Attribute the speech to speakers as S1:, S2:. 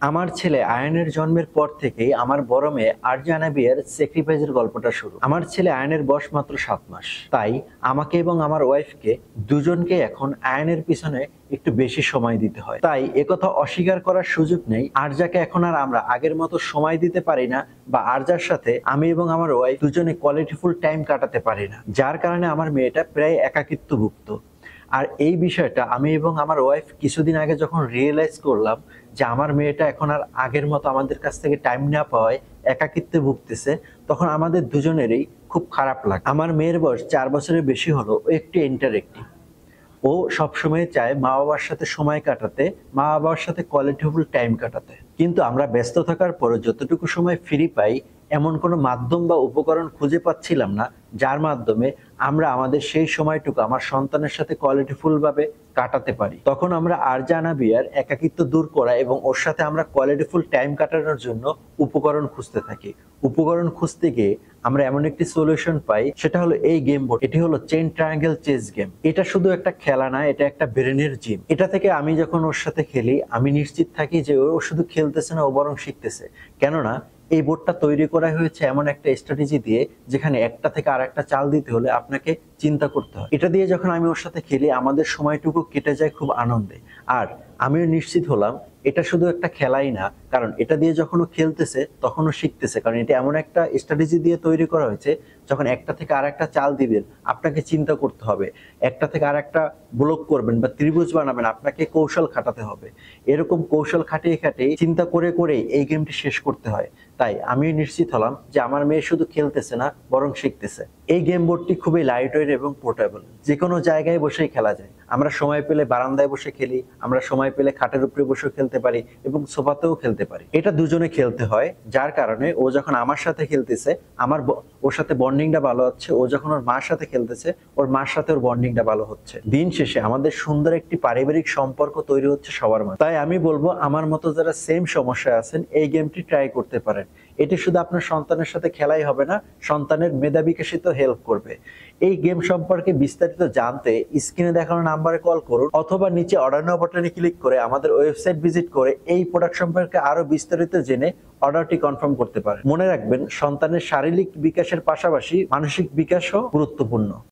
S1: আমার ছেলে আয়ানের জন্মের পর থেকেই আমার বড় মেয়ে আরজানা বিয়ের স্যাক্রিফাইসের গল্পটা শুরু। আমার ছেলে আয়ানের বয়স মাত্র 7 মাস, তাই আমাকে এবং আমার ওয়াইফকে দুজনকে এখন আয়ানের পিছনে একটু বেশি সময় দিতে হয়। তাই একথা অস্বীকার করার সুযোগ নেই, আরজাকে এখন আর আমরা আগের মতো সময় দিতে পারি না, বা আরজার সাথে আমি এবং আমার ওয়াইফ দুজনে কোয়ালিটিফুল টাইম কাটাতে পারি না, যার কারণে আমার মেয়েটা প্রায় একাকিত্বভুক্ত। আর এই বিষয়টা আমি এবং আমার ওয়াইফ কিছুদিন আগে যখন রিয়েলাইজ করলাম যে আমার মেয়েটা এখন আর আগের মতো আমাদের কাছ থেকে টাইম না পাওয়ায় একাকিত্বে ভুগতেছে, তখন আমাদের দুজনেরই খুব খারাপ লাগে। আমার মেয়ের বয়স 4 বছরের বেশি হলো, ও একটু ইন্টারেক্টিভ। ও সবসময় চায় মা বাবার সাথে সময় কাটাতে, মা বাবার সাথে কোয়ালিটিফুল টাইম কাটাতে। কিন্তু আমরা ব্যস্ত থাকার পরে যতটুকু সময় ফ্রি পাই, এমন কোনো মাধ্যম বা উপকরণ খুঁজে পাচ্ছিলাম না যার মাধ্যমে আমরা আমাদের সেই সময়টুকু আমার সন্তানের সাথে কোয়ালিটিফুল ভাবে কাটাতে পারি। তখন আমরা আরজানা বিয়ার একাকিত্ব দূর করা এবং ওর সাথে আমরা কোয়ালিটিফুল টাইম কাটানোর জন্য উপকরণ খুঁজতে থাকি। উপকরণ খুঁজতে গিয়ে আমরা এমন একটি সলিউশন পাই, সেটা হলো এই গেম বোর্ড। এটি হলো চেইন ট্রায়াঙ্গেল চেস গেম। এটা শুধু একটা খেলা না, এটা একটা ব্রেনের জিম। এটা থেকে আমি যখন ওর সাথে খেলি, আমি নিশ্চিত থাকি যে ও শুধু খেলতেছে না, ও বরং শিখতেছে। কেননা এই বোর্ডটা তৈরি করা হয়েছে এমন একটা স্ট্র্যাটেজি দিয়ে, যেখানে একটা থেকে আরেকটা চাল দিতে হলে আপনাকে চিন্তা করতে হয়। এটা দিয়ে যখন আমি ওর সাথে খেলি, আমাদের সময়টুকু কেটে যায় খুব আনন্দে। আর আমিও নিশ্চিত হলাম এটা শুধু একটা খেলাই না, কারণ এটা দিয়ে যখন ও খেলতেছে তখন ও শিখতেছে। কারণ এটা এমন একটা স্ট্র্যাটেজি দিয়ে তৈরি করা হয়েছে, যখন একটা থেকে আরেকটা চাল দিবেন আপনাকে চিন্তা করতে হবে, একটা থেকে আরেকটা ব্লক করবেন বা ত্রিভুজ বানাবেন, আপনাকে কৌশল খাটাতে হবে। এরকম কৌশল খাটিয়ে খাটিয়ে চিন্তা করে করে এই গেমটি শেষ করতে হয়। তাই আমি নিশ্চিত হলাম যে আমার মেয়ে শুধু খেলতেছে না, বরং শিখতেছে। এই গেম বোর্ডটি খুবই লাইট ওয়েট এবং পোর্টেবল, যে কোনো জায়গায় বসেই খেলা যায়। আমরা সময় পেলে বারান্দায় বসে খেলি, আমরা সময় পেলে খাটের উপরে বসে খেলতে পারি এবং সোফাতেও খেলতে পারি। এটা দুজনে খেলতে হয়, যার কারণে ও যখন আমার সাথে খেলতেছে ওর সাথে বন্ডিংটা ভালো হচ্ছে, ও যখন ওর মার সাথে খেলতেছে ওর মার সাথে ওর বন্ডিংটা ভালো হচ্ছে। দিন শেষে আমাদের সুন্দর একটি পারিবারিক সম্পর্ক তৈরি হচ্ছে সবার মাঝে। তাই আমি বলবো, আমার মতো যারা সেম সমস্যায় আছেন, এই গেমটি ট্রাই করতে পারেন। এটি শুধু আপনার সন্তানের সাথে খেলাই হবে না, সন্তানের মেধা বিকাশিত হেল্প করবে। এই গেম সম্পর্কে বিস্তারিত জানতে স্ক্রিনে দেখানো নাম্বারে কল করুন, অথবা নিচে অর্ডার নাও বাটনে ক্লিক করে আমাদের ওয়েবসাইট ভিজিট করে এই প্রোডাক্ট সম্পর্কে আরো বিস্তারিত জেনে অর্ডারটি কনফার্ম করতে পারেন। মনে রাখবেন, সন্তানের শারীরিক বিকাশের পাশাপাশি মানসিক বিকাশও গুরুত্বপূর্ণ।